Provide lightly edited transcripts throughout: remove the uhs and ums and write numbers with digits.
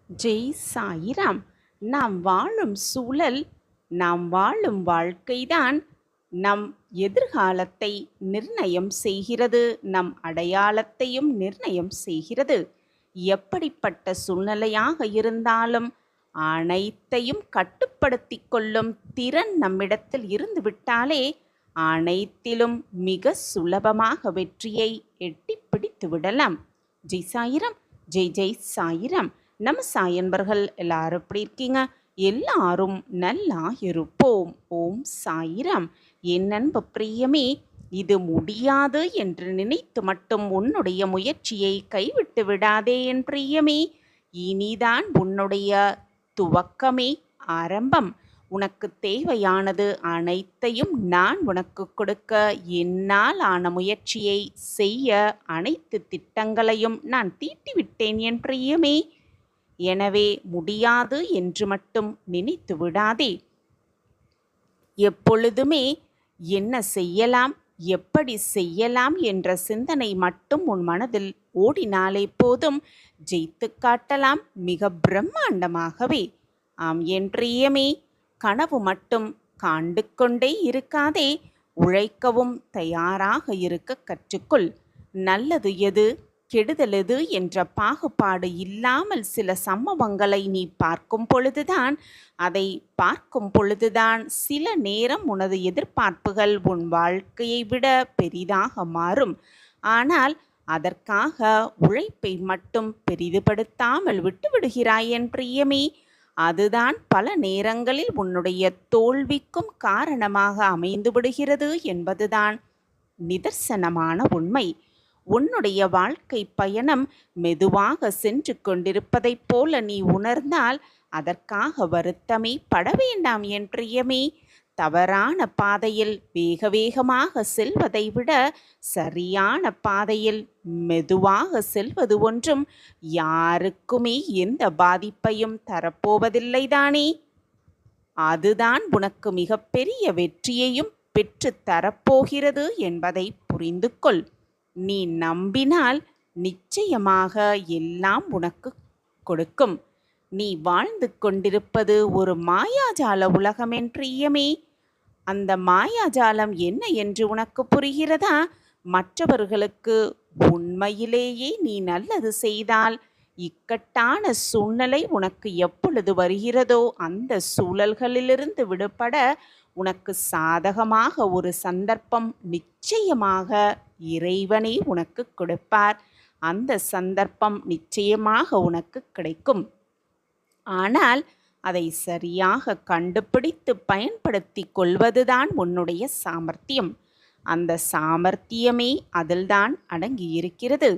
ஜெய் சாயிராம். நாம் வாழும் சூழல், நாம் வாழும் வாழ்க்கைதான் நம் எதிர்காலத்தை நிர்ணயம் செய்கிறது, நம் அடையாளத்தையும் நிர்ணயம் செய்கிறது. எப்படிப்பட்ட சூழ்நிலையாக இருந்தாலும் அனைத்தையும் கட்டுப்படுத்தி கொள்ளும் திறன் நம்மிடத்தில் இருந்துவிட்டாலே அனைத்திலும் மிக சுலபமாக வெற்றியை எட்டி பிடித்து விடலாம். ஜெய் சாயிராம். ஜெய் ஜெய் சாயிராம். நம்ம சாயன்பர்கள் எல்லாரும் எப்படி இருக்கீங்க? எல்லாரும் நல்லா இருப்போம். ஓம் சாயிராம். என் அன்பு பிரியமே, இது முடியாது என்று நினைத்து மட்டும் உன்னுடைய முயற்சியை கைவிட்டு விடாதே என் பிரியமே. இனிதான் உன்னுடைய துவக்கமே ஆரம்பம். உனக்கு தேவையானது அனைத்தையும் நான் உனக்கு கொடுக்க என்னால் ஆன முயற்சியை செய்ய அனைத்து திட்டங்களையும் நான் தீட்டிவிட்டேன் என் பிரியமே. எனவே முடியாது என்று மட்டும் நினைத்து விடாதே. எப்பொழுதுமே என்ன செய்யலாம், எப்படி செய்யலாம் என்ற சிந்தனை மட்டும் உன் மனதில் ஓடினாலே போதும், ஜெயித்து காட்டலாம் மிக பிரம்மாண்டமாகவே. ஆம் என் பிரியமே, கனவு மட்டும் காண்டு கொண்டே இருக்காதே, உழைக்கவும் தயாராக இருக்க கற்றுக்கொள். நல்லது எது, கெடுதல் எது என்ற பாகுபாடு இல்லாமல் சில சம்பவங்களை நீ பார்க்கும் பொழுதுதான் சில நேரம் உனது எதிர்பார்ப்புகள் உன் வாழ்க்கையை விட பெரிதாக மாறும். ஆனால் அதற்காக உழைப்பை மட்டும் பெரிதுபடுத்தாமல் விட்டுவிடுகிறாய் என் பிரியமே. அதுதான் பல நேரங்களில் உன்னுடைய தோல்விக்கும் காரணமாக அமைந்து விடுகிறது என்பதுதான் நிதர்சனமான உண்மை. உன்னுடைய வாழ்க்கை பயணம் மெதுவாக சென்று கொண்டிருப்பதைப் போல நீ உணர்ந்தால் அதற்காக வருத்தமே பட வேண்டாம் என் பிரியமே. தவறான பாதையில் வேக வேகமாக செல்வதை விட சரியான பாதையில் மெதுவாக செல்வது ஒன்றும் யாருக்குமே எந்த பாதிப்பையும் தரப்போவதில்லை தானே. அதுதான் உனக்கு மிகப்பெரிய வெற்றியையும் பெற்று தரப்போகிறது என்பதை புரிந்து கொள். நீ நம்பினால் நிச்சயமாக எல்லாம் உனக்கு கொடுக்கும். நீ வாழ்ந்து கொண்டிருப்பது ஒரு மாயாஜால உலகம் என் பிரியமே. அந்த மாயாஜாலம் என்ன என்று உனக்கு புரிகிறதா? மற்றவர்களுக்கு உண்மையிலேயே நீ நல்லது செய்தால் இக்கட்டான சூழ்நிலை உனக்கு எப்பொழுது வருகிறதோ அந்த சூழல்களிலிருந்து விடுபட உனக்கு சாதகமாக ஒரு சந்தர்ப்பம் நிச்சயமாக இறைவனே உனக்கு கொடுப்பார். அந்த சந்தர்ப்பம் நிச்சயமாக உனக்கு கிடைக்கும். ஆனால் அதை சரியாக கண்டுபிடித்து பயன்படுத்தி கொள்வதுதான் உன்னுடைய சாமர்த்தியம். அந்த சாமர்த்தியமே அதில்தான் அடங்கியிருக்கிறது.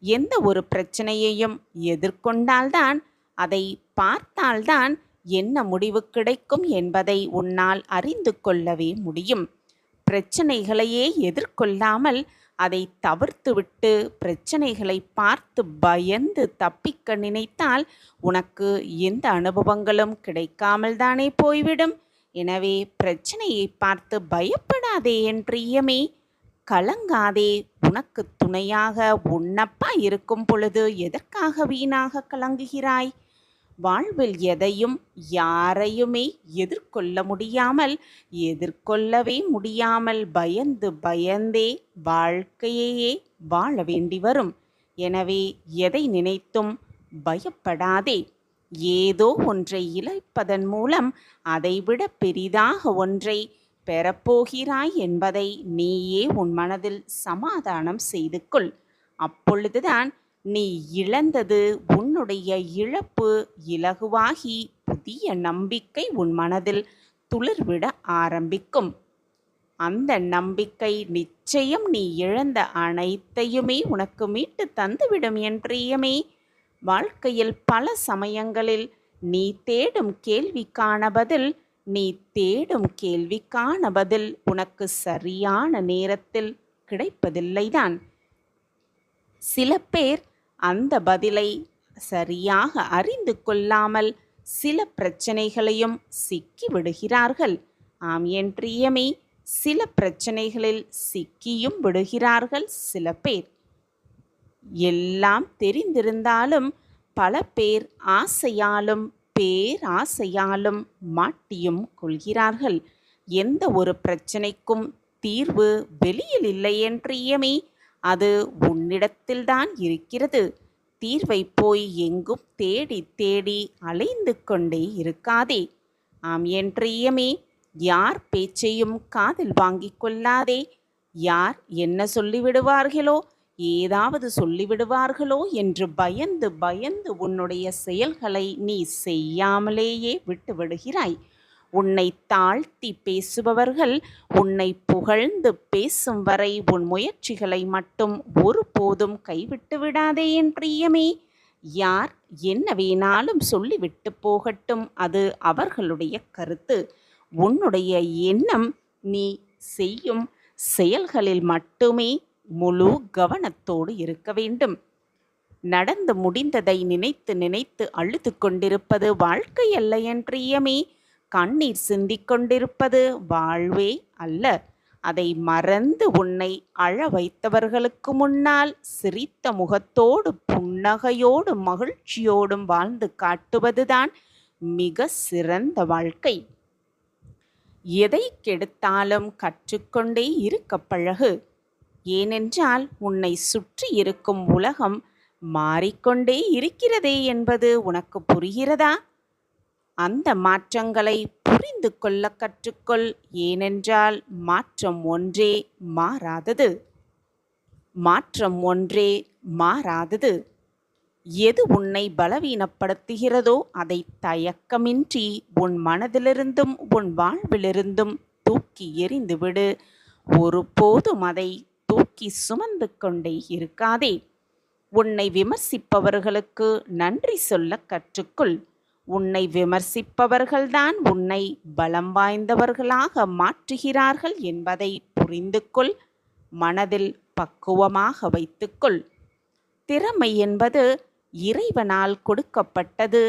எந்த ஒரு பிரச்சனையையும் எதிர்கொண்டால்தான், அதை பார்த்தால்தான் என்ன முடிவு கிடைக்கும் என்பதை உன்னால் அறிந்து கொள்ளவே முடியும். பிரச்சனைகளையே எதிர்கொள்ளாமல் அதை தவிர்த்துவிட்டு பிரச்சனைகளை பார்த்து பயந்து தப்பிக்க நினைத்தால் உனக்கு எந்த அனுபவங்களும் கிடைக்காமல் தானே போய்விடும். எனவே பிரச்சனையை பார்த்து பயப்படாதே என் பிரியமே. கலங்காதே. உனக்கு துணையாக உன்னப்பா இருக்கும் பொழுது எதற்காக வீணாக கலங்குகிறாய்? வாழ்வில் எதையும் யாரையுமே எதிர்கொள்ளவே முடியாமல் பயந்து பயந்தே வாழ்க்கையையே வாழ வேண்டி வரும். எனவே எதை நினைத்தும் பயப்படாதே. ஏதோ ஒன்றை இழப்பதன் மூலம் அதைவிட பெரிதாக ஒன்றை பெறப்போகிறாய் என்பதை நீயே உன் மனதில் சமாதானம் செய்து கொள். அப்பொழுதுதான் நீ இழந்தது உன்னுடைய இழப்பு இலகுவாகி புதிய நம்பிக்கை உன் மனதில் துளிர்விட ஆரம்பிக்கும். அந்த நம்பிக்கை நிச்சயம் நீ இழந்த அனைத்தையுமே உனக்கு மீட்டு தந்துவிடும் என் பிரியமே. வாழ்க்கையில் பல சமயங்களில் நீ தேடும் கேள்விக்கான பதில் உனக்கு சரியான நேரத்தில் கிடைப்பதில்லைதான். சில பேர் அந்த பதிலை சரியாக அறிந்து கொள்ளாமல் சில பிரச்சனைகளையும் சிக்கி விடுகிறார்கள். ஆம் என் பிரியமே, சில பிரச்சனைகளில் சிக்கியும் விடுகிறார்கள் சில பேர். எல்லாம் தெரிந்திருந்தாலும் பல பேர் ஆசையாலும் பேராசையாலும் மாட்டியும் கொள்கிறார்கள். எந்த ஒரு பிரச்சனைக்கும் தீர்வு வெளியில் இல்லை என்றியமே, அது உன்னிடத்தில்தான் இருக்கிறது. தீர்வை போய் எங்கும் தேடி தேடி அலைந்து கொண்டே இருக்காதே. ஆம் என்றியமே, யார் பேச்சையும் காதில் வாங்கிக் கொள்ளாதே. யார் என்ன சொல்லிவிடுவார்களோ, ஏதாவது சொல்லிவிடுவார்களோ என்று பயந்து பயந்து உன்னுடைய செயல்களை நீ செய்யாமலேயே விட்டுவிடுகிறாய். உன்னை தாழ்த்தி பேசுபவர்கள் உன்னை புகழ்ந்து பேசும் வரை உன் முயற்சிகளை மட்டும் ஒருபோதும் கைவிட்டு விடாதே என் பிரியமே. யார் என்ன வேணாலும் சொல்லிவிட்டு போகட்டும், அது அவர்களுடைய கருத்து. உன்னுடைய எண்ணம் நீ செய்யும் செயல்களில் மட்டுமே முழு கவனத்தோடு இருக்க வேண்டும். நடந்து முடிந்ததை நினைத்து நினைத்து அழுது கொண்டிருப்பது வாழ்க்கை அல்ல என் பிரியமே. கண்ணீர் சிந்திக் கொண்டிருப்பது வாழ்வே அல்ல. அதை மறந்து உன்னை அழ வைத்தவர்களுக்கு முன்னால் சிரித்த முகத்தோடு புன்னகையோடு மகிழ்ச்சியோடும் வாழ்ந்து காட்டுவதுதான் மிக சிறந்த வாழ்க்கை. எதை கெடுத்தாலும் கற்றுக்கொண்டே இருக்க பழகு. ஏனென்றால் உன்னை சுற்றி இருக்கும் உலகம் மாறிக்கொண்டே இருக்கிறதே என்பது உனக்கு புரிகிறதா? அந்த மாற்றங்களை புரிந்து கொள்ள கற்றுக்கொள். ஏனென்றால் மாற்றம் ஒன்றே மாறாதது. மாற்றம் ஒன்றே மாறாதது. எது உன்னை பலவீனப்படுத்துகிறதோ அதை தயக்கமின்றி உன் மனதிலிருந்தும் உன் வாழ்விலிருந்தும் தூக்கி எறிந்துவிடு. ஒருபோதும் அதை தூக்கி சுமந்து கொண்டே இருக்காதே. உன்னை விமர்சிப்பவர்களுக்கு நன்றி சொல்ல கற்றுக்கொள். உன்னை விமர்சிப்பவர்கள்தான் உன்னை பலம் வாய்ந்தவர்களாக மாற்றுகிறார்கள் என்பதை புரிந்து கொள். மனதில் பக்குவமாக வைத்துக்கொள். திறமை என்பது இறைவனால் கொடுக்கப்பட்டது.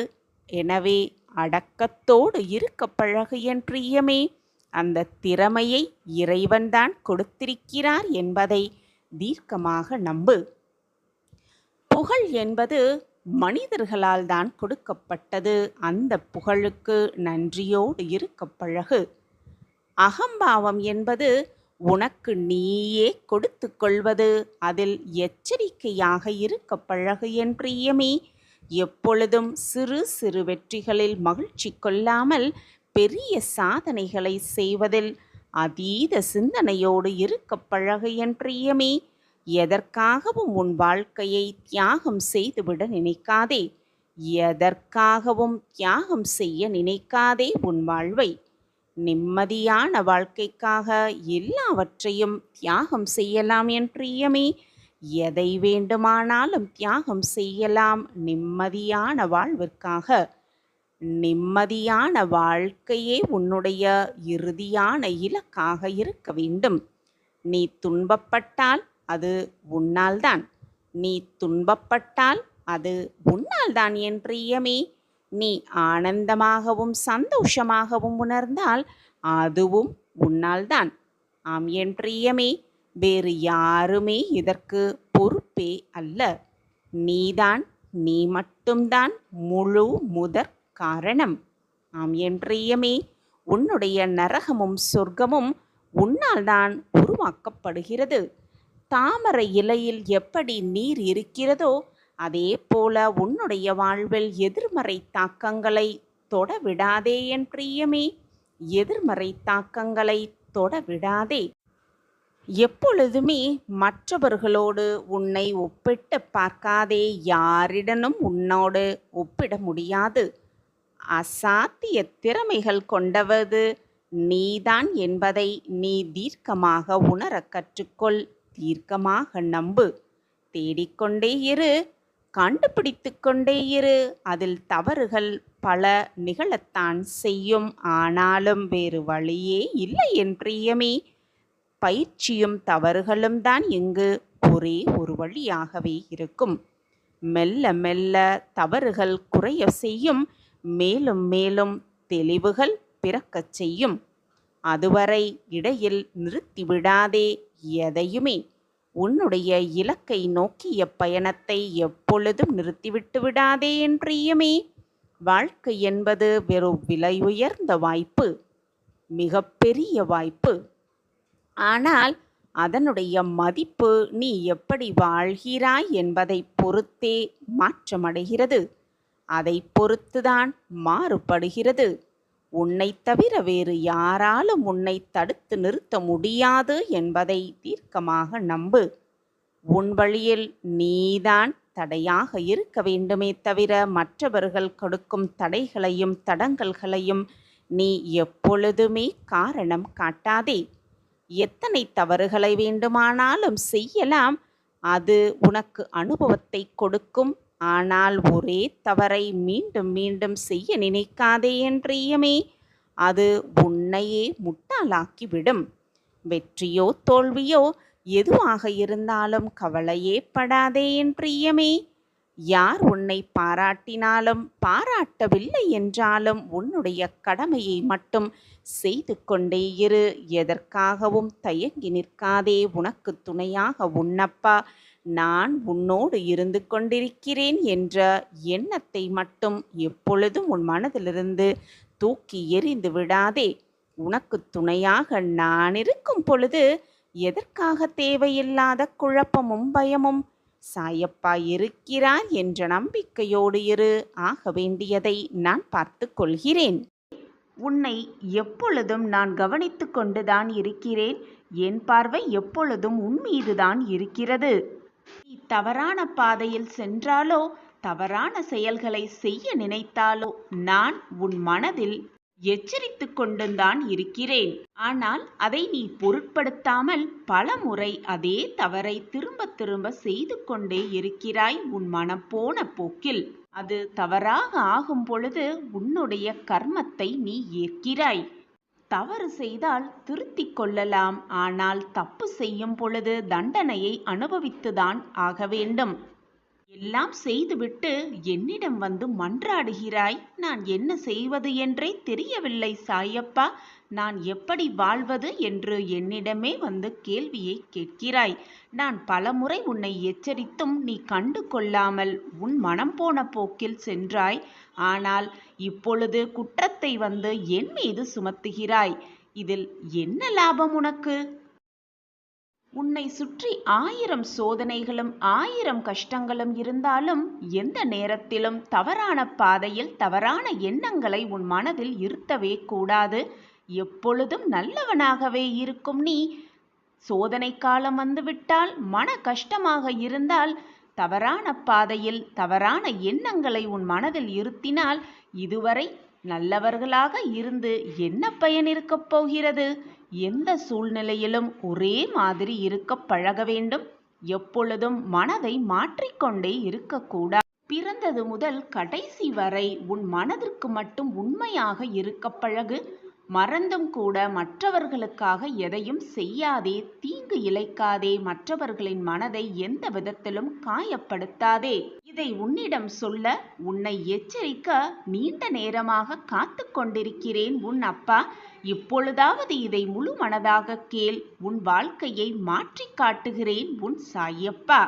எனவே அடக்கத்தோடு இருக்க பழகு என் பிரியமே. அந்த திறமையை இறைவன்தான் கொடுத்திருக்கிறார் என்பதை தீர்க்கமாக நம்பு. புகழ் என்பது மனிதர்களால் தான் கொடுக்கப்பட்டது. அந்த புகழுக்கு நன்றியோடு இருக்க பழகு. அகம்பாவம் என்பது உனக்கு நீயே கொடுத்து கொள்வது. அதில் எச்சரிக்கையாக இருக்க பழகு என் பிரியமே. எப்பொழுதும் சிறு சிறு வெற்றிகளில் மகிழ்ச்சி கொள்ளாமல் பெரிய சாதனைகளை செய்வதில் அதீத சிந்தனையோடு இருக்க பழகு என் பிரியமே. எதற்காகவும் உன் வாழ்க்கையை தியாகம் செய்துவிட நினைக்காதே. எதற்காகவும் தியாகம் செய்ய நினைக்காதே உன் வாழ்வை. நிம்மதியான வாழ்க்கைக்காக எல்லாவற்றையும் தியாகம் செய்யலாம் என் பிரியமே. எதை வேண்டுமானாலும் தியாகம் செய்யலாம் நிம்மதியான வாழ்விற்காக. நிம்மதியான வாழ்க்கையே உன்னுடைய இறுதியான இலக்காக இருக்க வேண்டும். நீ துன்பப்பட்டால் அது உன்னால்தான். நீ துன்பப்பட்டால் அது உன்னால்தான் என் பிரியமே. நீ ஆனந்தமாகவும் சந்தோஷமாகவும் உணர்ந்தால் அதுவும் உன்னால்தான். ஆம் என் பிரியமே, வேறு யாருமே இதற்கு பொறுப்பே அல்ல. நீதான், நீ மட்டும்தான் முழு முதற் காரணம். ஆம் என் பிரியமே, உன்னுடைய நரகமும் சொர்க்கமும் உன்னால் தான் உருவாக்கப்படுகிறது. தாமரை இலையில் எப்படி நீர் இருக்கிறதோ அதே போல உன்னுடைய வாழ்வில் எதிர்மறை தாக்கங்களை தொட விடாதே என் பிரியமே. எதிர்மறை தாக்கங்களை தொட விடாதே. எப்பொழுதுமே மற்றவர்களோடு உன்னை ஒப்பிட்டு பார்க்காதே. யாரிடனும் உன்னோடு ஒப்பிட முடியாது. அசாத்திய திறமைகள் கொண்டவது நீதான் என்பதை நீ தீர்க்கமாக உணர கற்றுக்கொள். தீர்க்கமாக நம்பு. தேடிக்கொண்டே இரு, கண்டுபிடித்து கொண்டே இரு. அதில் தவறுகள் பல நிகழத்தான் செய்யும். ஆனாலும் வேறு வழியே இல்லை என் பிரியமே. பயிற்சியும் தவறுகளும் தான் இங்கு ஒரே ஒரு வழியாகவே இருக்கும். மெல்ல மெல்ல தவறுகள் குறைய செய்யும். மேலும் மேலும் தெளிவுகள் பிறக்கச் செய்யும். அதுவரை இடையில் நிறுத்திவிடாதே எதையுமே. உன்னுடைய இலக்கை நோக்கிய பயணத்தை எப்பொழுதும் நிறுத்திவிட்டு விடாதே என் பிரியமே. வாழ்க்கை என்பது வெறும் விலையுயர்ந்த வாய்ப்பு, மிகப்பெரிய வாய்ப்பு. ஆனால் அதனுடைய மதிப்பு நீ எப்படி வாழ்கிறாய் என்பதைப் பொறுத்தே மாற்றமடைகிறது. அதை பொறுத்துதான் மாறுபடுகிறது. உன்னைத் தவிர வேறு யாராலும் உன்னை தடுத்து நிறுத்த முடியாது என்பதை தீர்க்கமாக நம்பு. உன் வழியில் நீதான் தடையாக இருக்க வேண்டுமே தவிர மற்றவர்கள் கொடுக்கும் தடைகளையும் தடங்கல்களையும் நீ எப்பொழுதுமே காரணம் காட்டாதே. எத்தனை தவறுகளை வேண்டுமானாலும் செய்யலாம், அது உனக்கு அனுபவத்தை கொடுக்கும். ஆனால் ஒரே தவறை மீண்டும் மீண்டும் செய்ய நினைக்காதே என் பிரியமே. அது உன்னையே முட்டாளாக்கிவிடும். வெற்றியோ தோல்வியோ எதுவாக இருந்தாலும் கவலையே படாதே என் பிரியமே. யார் உன்னை பாராட்டினாலும் பாராட்டவில்லை என்றாலும் உன்னுடைய கடமையை மட்டும் செய்து கொண்டே இரு. எதற்காகவும் தயங்கி நிற்காதே. உனக்கு துணையாக உன்னப்பா நான் உன்னோடு இருந்து கொண்டிருக்கிறேன் என்ற எண்ணத்தை மட்டும் எப்பொழுதும் உன் மனதிலிருந்து தூக்கி எறிந்து விடாதே. உனக்கு துணையாக நான் இருக்கும் பொழுது எதற்காக தேவையில்லாத குழப்பமும் பயமும்? சாயப்பா இருக்கிறார் என்ற நம்பிக்கையோடு இரு. ஆக வேண்டியதை நான் பார்த்து கொள்கிறேன். உன்னை எப்பொழுதும் நான் கவனித்து கொண்டுதான் இருக்கிறேன். என் பார்வை எப்பொழுதும் உன் மீதுதான் இருக்கிறது. நீ தவறான பாதையில் சென்றாலோ தவறான செயல்களை செய்ய நினைத்தாலோ நான் உன் மனதில் எச்சரித்து கொண்டுதான் இருக்கிறேன். ஆனால் அதை நீ பொருட்படுத்தாமல் பல முறை அதே தவறை திரும்ப திரும்ப செய்து கொண்டே இருக்கிறாய் உன் மனம் போன போக்கில். அது தவறாக ஆகும் பொழுது உன்னுடைய கர்மத்தை நீ ஏற்கிறாய். தவறு செய்தால் திருத்திக் கொள்ளலாம், ஆனால் தப்பு செய்யும் பொழுது தண்டனையை அனுபவித்துதான் ஆக வேண்டும். எல்லாம் செய்துவிட்டு என்னிடம் வந்து மன்றாடுகிறாய். நான் என்ன செய்வது என்றே தெரியவில்லை சாயப்பா, நான் எப்படி வாழ்வது என்று என்னிடமே வந்து கேள்வியை கேட்கிறாய். நான் பலமுறை உன்னை எச்சரித்தும் நீ கண்டு கொள்ளாமல் உன் மனம் போன போக்கில் சென்றாய். ஆனால் இப்பொழுது குற்றத்தை வந்து என் மீது சுமத்துகிறாய். இதில் என்ன லாபம் உனக்கு? உன்னை சுற்றி 1000 சோதனைகளும் 1000 கஷ்டங்களும் இருந்தாலும் எந்த நேரத்திலும் தவறான பாதையில் தவறான எண்ணங்களை உன் மனதில் இருத்தவே கூடாது. எப்பொழுதும் நல்லவனாகவே இருக்கும் நீ சோதனை காலம் வந்துவிட்டால், மன கஷ்டமாக இருந்தால், தவறான பாதையில் தவறான எண்ணங்களை உன் மனதில் இருத்தினால் இதுவரை நல்லவர்களாக இருந்து என்ன பயன் இருக்கப் போகிறது? எந்த சூழ்நிலையிலும் ஒரே மாதிரி இருக்க பழக வேண்டும். எப்பொழுதும் மனதை மாற்றிக்கொண்டே இருக்கக்கூடாது. பிறந்தது முதல் கடைசி வரை உன் மனதிற்கு மட்டும் உண்மையாக இருக்க பழகு. மறந்தும் கூட மற்றவர்களுக்காக எதையும் செய்யாதே, தீங்கு இழைக்காதே, மற்றவர்களின் மனதை எந்த விதத்திலும் காயப்படுத்தாதே. இதை உன்னிடம் சொல்ல, உன்னை எச்சரிக்க நீண்ட நேரமாக காத்து கொண்டிருக்கிறேன் உன் அப்பா. இப்பொழுதாவது இதை முழு மனதாக கேள். உன் வாழ்க்கையை மாற்றி காட்டுகிறேன் உன் சாயப்பா.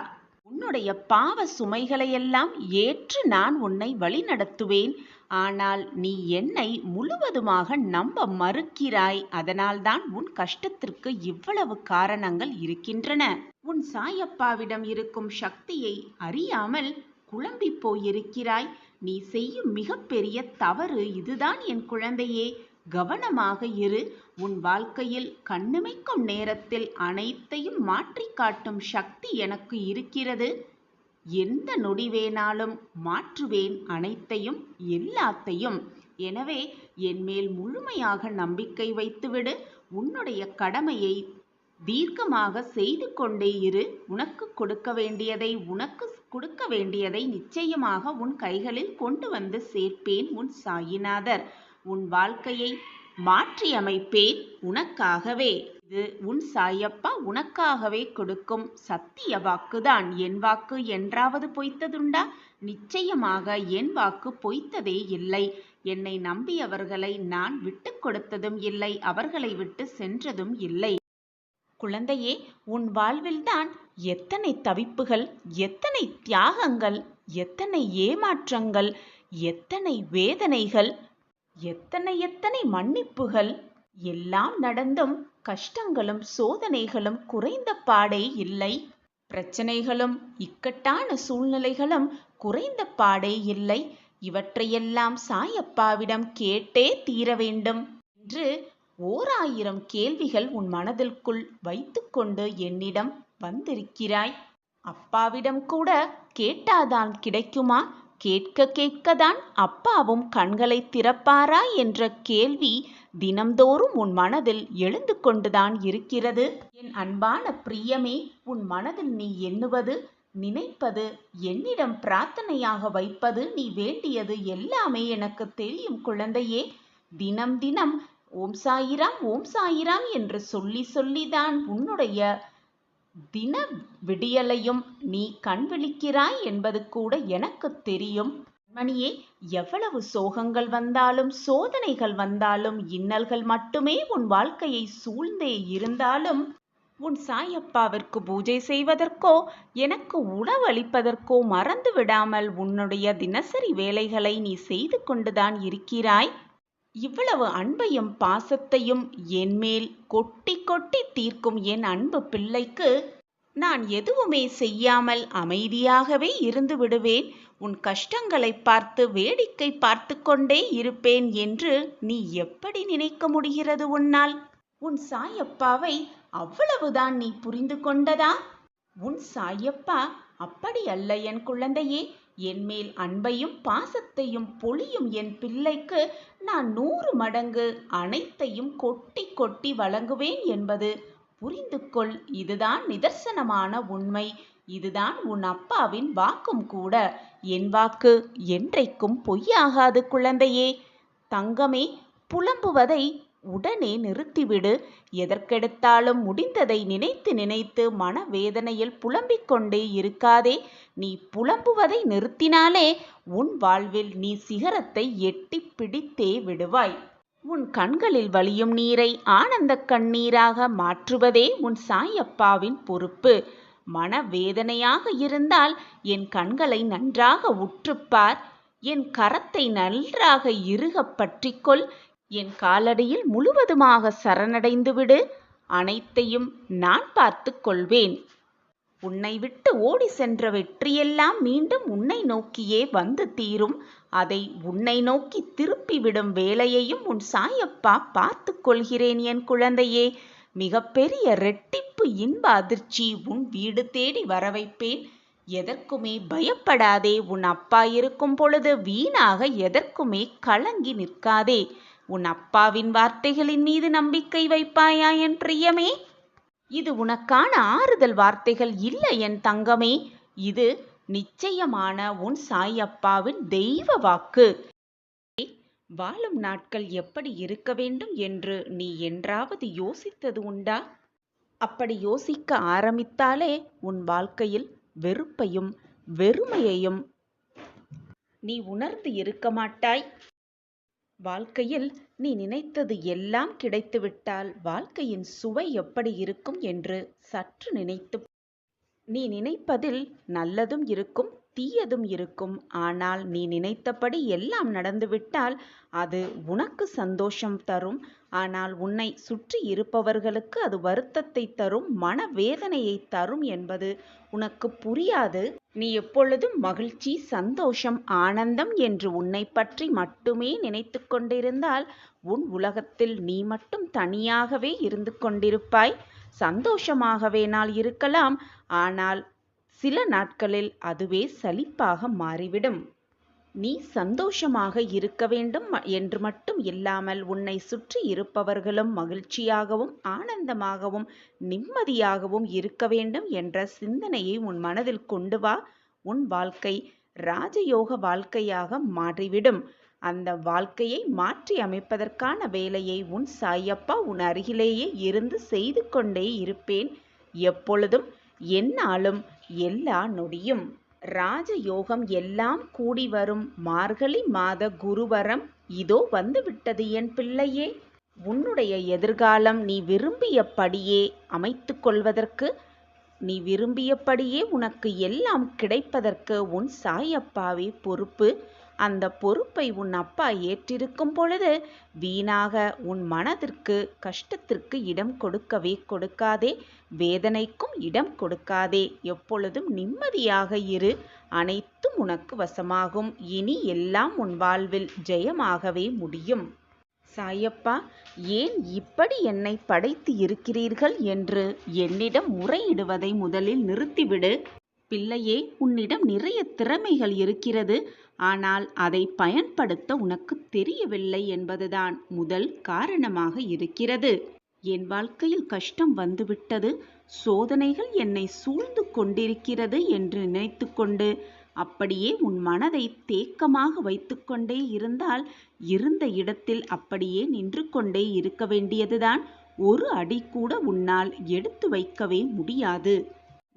உன்னுடைய பாவ சுமைகளையெல்லாம் ஏற்று நான் உன்னை வழிநடத்துவேன். ஆனால் நீ என்னை முழுவதுமாக நம்ப மறுக்கிறாய். அதனால்தான் உன் கஷ்டத்திற்கு இவ்வளவு காரணங்கள் இருக்கின்றன. உன் சாயப்பாவிடம் இருக்கும் சக்தியை அறியாமல் குழம்பி போயிருக்கிறாய். நீ செய்யும் மிகப்பெரிய தவறு இதுதான் என் குழந்தையே. கவனமாக இரு. உன் வாழ்க்கையில் கண்ணிமைக்கும் நேரத்தில் அனைத்தையும் மாற்றி காட்டும் சக்தி எனக்கு இருக்கிறது. எந்த நொடி வேணாலும் மாற்றுவேன் அனைத்தையும், எல்லாத்தையும். எனவே என் மேல் முழுமையாக நம்பிக்கை வைத்துவிடு. உன்னுடைய கடமையை தீர்க்கமாக செய்து கொண்டே இரு. உனக்கு கொடுக்க வேண்டியதை நிச்சயமாக உன் கைகளில் கொண்டு வந்து சேர்ப்பேன் உன் சாயிநாதர். உன் வாழ்க்கையை மாற்றியமைப்பேன் உனக்காகவே. இது உன் சாயப்பா உனக்காகவே கொடுக்கும் சத்திய வாக்குதான். என் வாக்கு என்றாவது பொய்த்ததுண்டா? நிச்சயமாக என் வாக்கு பொய்த்ததே இல்லை. என்னை நம்பியவர்களை நான் விட்டு கொடுத்ததும் இல்லை, அவர்களை விட்டு சென்றதும் இல்லை. குழந்தையே, உன் வாழ்வில்தான் எத்தனை தவிப்புகள், எத்தனை தியாகங்கள், எத்தனை ஏமாற்றங்கள், எத்தனை வேதனைகள், எத்தனை எத்தனை மன்னிப்புகள் எல்லாம் நடந்தும் கஷ்டங்களும் சோதனைகளும் குறைந்த பாடே இல்லை. பிரச்சனைகளும் இக்கட்டான சூழ்நிலைகளும் குறைந்த பாடே இல்லை. இவற்றையெல்லாம் சாயப்பாவிடம் கேட்டே தீர வேண்டும் என்று 1000 கேள்விகள் உன் மனதிற்குள் வைத்துக்கொண்டு என்னிடம் வந்திருக்கிறாய். அப்பாவிடம் கூட கேட்டாதான் கிடைக்குமா? கேட்க கேட்கதான் அப்பாவும் கண்களை திறப்பாரா என்ற கேள்வி தினம்தோறும் உன் மனதில் எழுந்து கொண்டுதான் இருக்கிறது. என் அன்பான பிரியமே, உன் மனதில் நீ எண்ணுவது, நினைப்பது, என்னிடம் பிரார்த்தனையாக வைப்பது, நீ வேண்டியது எல்லாமே எனக்கு தெரியும் குழந்தையே. தினம் தினம் ஓம் சாயிராம் ஓம் சாயிராம் என்று சொல்லி சொல்லிதான் உன்னுடைய தின விடியலையும் நீ கண் விழிக்கிறாய் என்பது கூட எனக்கு தெரியும். மணியே, எவ்வளவு சோகங்கள் வந்தாலும் சோதனைகள் வந்தாலும் இன்னல்கள் மட்டுமே உன் வாழ்க்கையை சூழ்ந்தே இருந்தாலும் உன் சாயப்பாவிற்கு பூஜை செய்வதற்கோ எனக்கு உணவளிப்பதற்கோ மறந்து விடாமல் உன்னுடைய தினசரி வேலைகளை நீ செய்து கொண்டுதான் இருக்கிறாய். இவ்வளவு அன்பையும் பாசத்தையும் என்மேல் கொட்டி கொட்டி தீர்க்கும் என் அன்பு பிள்ளைக்கு நான் எதுவுமே செய்யாமல் அமைதியாகவே இருந்து விடுவேன், உன் கஷ்டங்களை பார்த்து வேடிக்கை பார்த்து கொண்டே இருப்பேன் என்று நீ எப்படி நினைக்க முடிகிறது உன்னால்? உன் சாயப்பாவை அவ்வளவுதான் நீ புரிந்து கொண்டதா? உன் சாயப்பா அப்படி அல்ல என் குழந்தையே. என்மேல் அன்பையும் பாசத்தையும் பொழியும் என் பிள்ளைக்கு நான் 100 மடங்கு அனைத்தையும் கொட்டி கொட்டி வழங்குவேன் என்பது புரிந்து கொள். இதுதான் நிதர்சனமான உண்மை. இதுதான் உன் அப்பாவின் வாக்கும் கூட. என் வாக்கு என்றைக்கும் பொய்யாகாது குழந்தையே. தங்கமே, புலம்புவதை உடனே நிறுத்திவிடு. எதற்கெடுத்தாலும் முடிந்ததை நினைத்து நினைத்து மனவேதனையில் புலம்பிக் கொண்டே இருக்காதே. நீ புலம்புவதை நிறுத்தினாலே உன் வாழ்வில் நீ சிகரத்தை எட்டி பிடித்தே விடுவாய். உன் கண்களில் வழியும் நீரை ஆனந்த கண்ணீராக மாற்றுவதே உன் சாயப்பாவின் பொறுப்பு. மனவேதனையாக இருந்தால் என் கண்களை நன்றாக உற்றுப்பார். என் கரத்தை நன்றாக இறுக பற்றிக்கொள். என் காலடியில் முழுவதுமாக சரணடைந்து விடு. அனைத்தையும் நான் பார்த்து கொள்வேன். உன்னை விட்டு ஓடி சென்ற வெற்றியெல்லாம் மீண்டும் உன்னை நோக்கியே வந்து தீரும். அதை உன்னை நோக்கி திருப்பிவிடும் வேலையையும் உன் சாயப்பா பார்த்து கொள்கிறேன் என் குழந்தையே. மிகப்பெரிய ரெட்டிப்பு இன்ப அதிர்ச்சி உன் வீடு தேடி வர வைப்பேன். எதற்குமே பயப்படாதே. உன் அப்பா இருக்கும் பொழுது வீணாக எதற்குமே கலங்கி நிற்காதே. உன் அப்பாவின் வார்த்தைகளின் மீது நம்பிக்கை வைப்பாயா என் பிரியமே? இது உனக்கான ஆறுதல் வார்த்தைகள் இல்லை என் தங்கமே. இது நிச்சயமான உன் சாயப்பாவின் தெய்வ வாக்கு. வாழும் நாட்கள் எப்படி இருக்க வேண்டும் என்று நீ என்றாவது யோசித்தது உண்டா? அப்படி யோசிக்க ஆரம்பித்தாலே உன் வாழ்க்கையில் வெறுப்பையும் வெறுமையையும் நீ உணர்ந்து இருக்க மாட்டாய். வாழ்க்கையில் நீ நினைத்தது எல்லாம் கிடைத்துவிட்டால் வாழ்க்கையின் சுவை எப்படி இருக்கும் என்று சற்று நினைத்து. நீ நினைப்பதில் நல்லதும் இருக்கும், தீயதும் இருக்கும். ஆனால் நீ நினைத்தபடி எல்லாம் நடந்துவிட்டால் அது உனக்கு சந்தோஷம் தரும். ஆனால் உன்னை சுற்றி இருப்பவர்களுக்கு அது வருத்தத்தை தரும், மனவேதனையை தரும் என்பது உனக்கு புரியாது. நீ எப்பொழுதும் மகிழ்ச்சி, சந்தோஷம், ஆனந்தம் என்று உன்னை பற்றி மட்டுமே நினைத்து கொண்டிருந்தால் உன் உலகத்தில் நீ மட்டும் தனியாகவே இருந்து கொண்டிருப்பாய். சந்தோஷமாகவே நாள் இருக்கலாம், ஆனால் சில நாட்களில் அதுவே சலிப்பாக மாறிவிடும். நீ சந்தோஷமாக இருக்க வேண்டும் என்று மட்டும் இல்லாமல் உன்னை சுற்றி இருப்பவர்களும் மகிழ்ச்சியாகவும் ஆனந்தமாகவும் நிம்மதியாகவும் இருக்க வேண்டும் என்ற சிந்தனையை உன் மனதில் கொண்டு வா. உன் வாழ்க்கை ராஜயோக வாழ்க்கையாக மாறிவிடும். அந்த வாழ்க்கையை மாற்றி அமைப்பதற்கான வேலையை உன் சாயப்பா உன் அருகிலேயே இருந்து செய்து கொண்டே இருப்பேன். எப்பொழுதும், எந்நாளும், எல்லா நொடியும். ராஜயோகம் எல்லாம் கூடி வரும் மார்கழி மாத குருவரம் இதோ வந்துவிட்டது என் பிள்ளையே. உன்னுடைய எதிர்காலம் நீ விரும்பியபடியே அமைத்து கொள்வதற்கு, நீ விரும்பியபடியே உனக்கு எல்லாம் கிடைப்பதற்கு உன் சாயப்பாவே பொறுப்பு. அந்த பொறுப்பை உன் அப்பா ஏற்றிருக்கும் பொழுது வீணாக உன் மனதிற்கு கஷ்டத்திற்கு இடம் கொடுக்கவே கொடுக்காதே, வேதனைக்கும் இடம் கொடுக்காதே. எப்பொழுதும் நிம்மதியாக இரு. அனைத்தும் உனக்கு வசமாகும். இனி எல்லாம் உன் வாழ்வில் ஜெயமாகவே முடியும். சாயப்பா, ஏன் இப்படி என்னை படைத்து இருக்கிறீர்கள் என்று என்னிடம் முறையிடுவதை முதலில் நிறுத்திவிடு. பிள்ளையே, உன்னிடம் நிறைய திறமைகள் இருக்கிறது. ஆனால் அதை பயன்படுத்த உனக்கு தெரியவில்லை என்பதுதான் முதல் காரணமாக இருக்கிறது. என் வாழ்க்கையில் கஷ்டம் வந்துவிட்டது, சோதனைகள் என்னை சூழ்ந்து கொண்டிருக்கிறது என்று நினைத்து கொண்டு அப்படியே உன் மனதை தேக்கமாக வைத்துக்கொண்டே இருந்தால் இருந்த இடத்தில் அப்படியே நின்று கொண்டே இருக்க வேண்டியதுதான். ஒரு அடி கூட உன்னால் எடுத்து வைக்கவே முடியாது.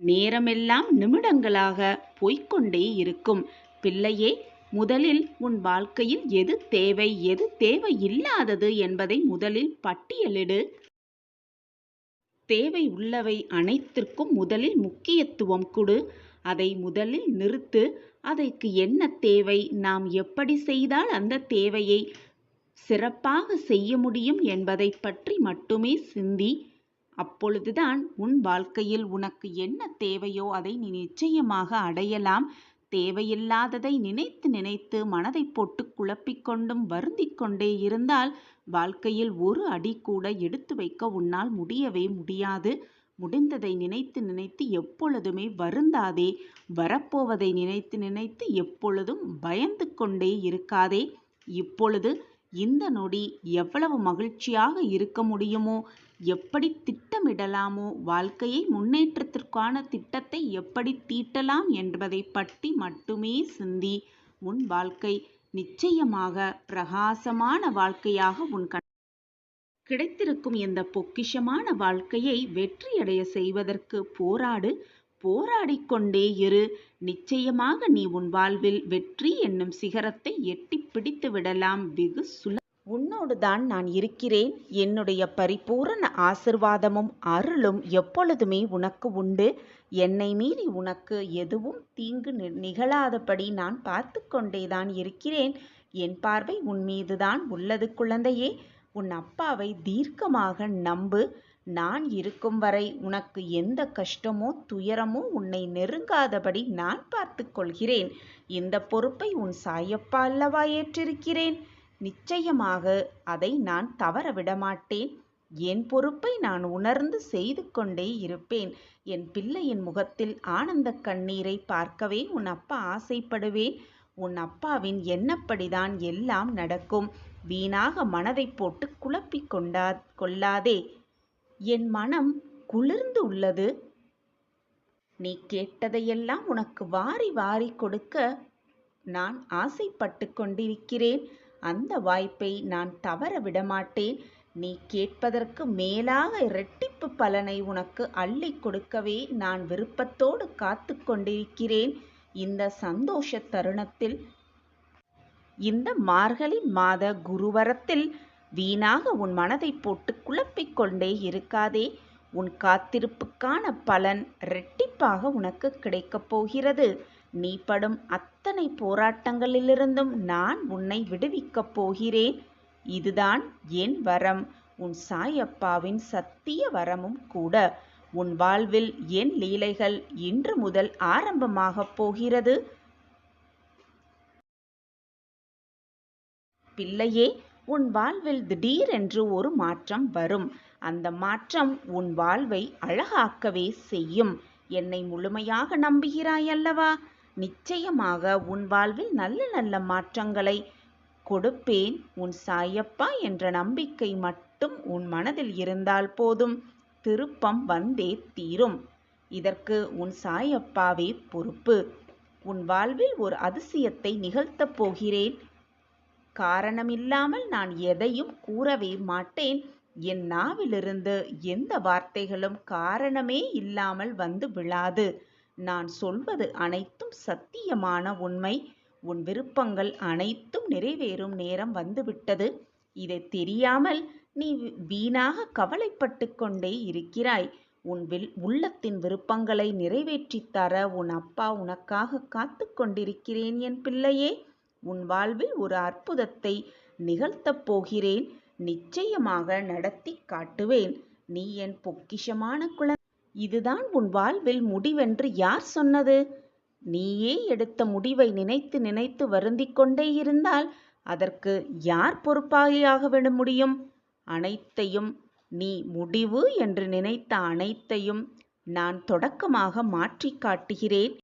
நேரமெல்லாம் நிமிடங்களாக போய்க்கொண்டே இருக்கும். பிள்ளையே, முதலில் உன் வாழ்க்கையில் எது தேவை, எது தேவையில்லாதது என்பதை முதலில் பட்டியலிடு. தேவை உள்ளவை அனைத்திற்கும் முதலில் முக்கியத்துவம் கொடு. அதை முதலில் நிறுத்து. அதற்கு என்ன தேவை, நாம் எப்படி செய்தால் அந்த தேவையை சிறப்பாக செய்ய முடியும் என்பதை பற்றி மட்டுமே சிந்தி. அப்பொழுதுதான் உன் வாழ்க்கையில் உனக்கு என்ன தேவையோ அதை நீ நிச்சயமாக அடையலாம். தேவையில்லாததை நினைத்து நினைத்து மனதை போட்டு குழப்பிக்கொண்டும் வருந்திக் கொண்டே இருந்தால் வாழ்க்கையில் ஒரு அடி கூட எடுத்து வைக்க உன்னால் முடியவே முடியாது. முடிந்ததை நினைத்து நினைத்து எப்பொழுதுமே வருந்தாதே. வரப்போவதை நினைத்து நினைத்து எப்பொழுதும் பயந்து கொண்டே இருக்காதே. இப்பொழுது இந்த நொடி எவ்வளவு மகிழ்ச்சியாக இருக்க முடியுமோ, எப்படி திட்டமிடலாமோ, வாழ்க்கையை முன்னேற்றத்திற்கான திட்டத்தை எப்படி தீட்டலாம் என்பதை பற்றி மட்டுமே சிந்தி. உன் வாழ்க்கை நிச்சயமாக பிரகாசமான வாழ்க்கையாக உன் கிடைத்திருக்கும் இந்த பொக்கிஷமான வாழ்க்கையை வெற்றியடைய செய்வதற்கு போராடு. போராடிக்கொண்டே இரு. நிச்சயமாக நீ உன் வாழ்வில் வெற்றி என்னும் சிகரத்தை எட்டி பிடித்து விடலாம். வெகு உன்னோடு தான் நான் இருக்கிறேன். என்னுடைய பரிபூரண ஆசிர்வாதமும் அருளும் எப்பொழுதுமே உனக்கு உண்டு. என்னை மீறி உனக்கு எதுவும் தீங்கு நிகழாதபடி நான் பார்த்து கொண்டேதான் இருக்கிறேன். என் பார்வை உன் மீதுதான் உள்ளது குழந்தையே. உன் அப்பாவை தீர்க்கமாக நம்பு. நான் இருக்கும் வரை உனக்கு எந்த கஷ்டமோ துயரமோ உன்னை நெருங்காதபடி நான் பார்த்து கொள்கிறேன். இந்த பொறுப்பை உன் சாயப்பா அல்லவா ஏற்றிருக்கிறேன். நிச்சயமாக அதை நான் தவற விடமாட்டேன். என் பொறுப்பை நான் உணர்ந்து செய்து கொண்டே இருப்பேன். என் பிள்ளையின் முகத்தில் ஆனந்த கண்ணீரை பார்க்கவே உன் அப்பா ஆசைப்படுவேன். உன் அப்பாவின் எண்ணப்படிதான் எல்லாம் நடக்கும். வீணாக மனதை போட்டு குழப்பிக் கொள்ளாதே. என் மனம் குளிர்ந்து உள்ளது. நீ கேட்டதையெல்லாம் உனக்கு வாரி வாரி கொடுக்க நான் ஆசைப்பட்டு கொண்டிருக்கிறேன். அந்த வாய்ப்பை நான் தவற விடமாட்டேன். நீ கேட்பதற்கு மேலாக இரட்டிப்பு பலனை உனக்கு அள்ளி கொடுக்கவே நான் விருப்பத்தோடு காத்து கொண்டிருக்கிறேன். இந்த சந்தோஷ தருணத்தில், இந்த மார்கழி மாத குருவரத்தில் வீணாக உன் மனதை போட்டு குழப்பிக் கொண்டே இருக்காதே. உன் காத்திருப்புக்கான பலன் இரட்டிப்பாக உனக்கு கிடைக்கப் போகிறது. நீ படும் அத்தனை போராட்டங்களிலிருந்தும் நான் உன்னை விடுவிக்கப் போகிறேன். இதுதான் என் வரம், உன் சாயப்பாவின் சத்திய வரமும் கூட. உன் வாழ்வில் என் லீலைகள் இன்று முதல் ஆரம்பமாகப் போகிறது. பிள்ளையே, உன் வாழ்வில் திடீரென்று ஒரு மாற்றம் வரும். அந்த மாற்றம் உன் வாழ்வை அழகாக்கவே செய்யும். என்னை முழுமையாக நம்புகிறாய் அல்லவா? நிச்சயமாக உன் வாழ்வில் நல்ல நல்ல மாற்றங்களை கொடுப்பேன். உன் சாயப்பா என்ற நம்பிக்கை மட்டும் உன் மனதில் இருந்தால் போதும், திருப்பம் வந்தே தீரும். இதற்கு உன் சாயப்பாவே பொறுப்பு. உன் வாழ்வில் ஒரு அதிசயத்தை நிகழ்த்தப் போகிறேன். காரணமில்லாமல் நான் எதையும் கூறவே மாட்டேன். என் நாவிலிருந்து எந்த வார்த்தைகளும் காரணமே இல்லாமல் வந்து விழாது. நான் சொல்வது அனைத்தும் சத்தியமான உண்மை. உன் விருப்பங்கள் அனைத்தும் நிறைவேறும் நேரம் வந்துவிட்டது. இதை தெரியாமல் நீ வீணாக கவலைப்பட்டு கொண்டே இருக்கிறாய். உன் உள்ளத்தின் விருப்பங்களை நிறைவேற்றித் தர உன் அப்பா உனக்காக காத்து கொண்டிருக்கிறேன் என் பிள்ளையே. உன் வாழ்வில் ஒரு அற்புதத்தை நிகழ்த்தப் போகிறேன். நிச்சயமாக நடத்தி காட்டுவேன். நீ என் பொக்கிஷமான குழந்தை. இதுதான் உன் வாழ்வில் முடிவென்று யார் சொன்னது? நீயே எடுத்த முடிவை நினைத்து நினைத்து வருந்திக் கொண்டே இருந்தால் அதற்கு யார் பொறுப்பாளியாக விட முடியும்? அனைத்தையும் நீ முடிவு என்று நினைத்த அனைத்தையும் நான் தொடக்கமாக மாற்றி காட்டுகிறேன்.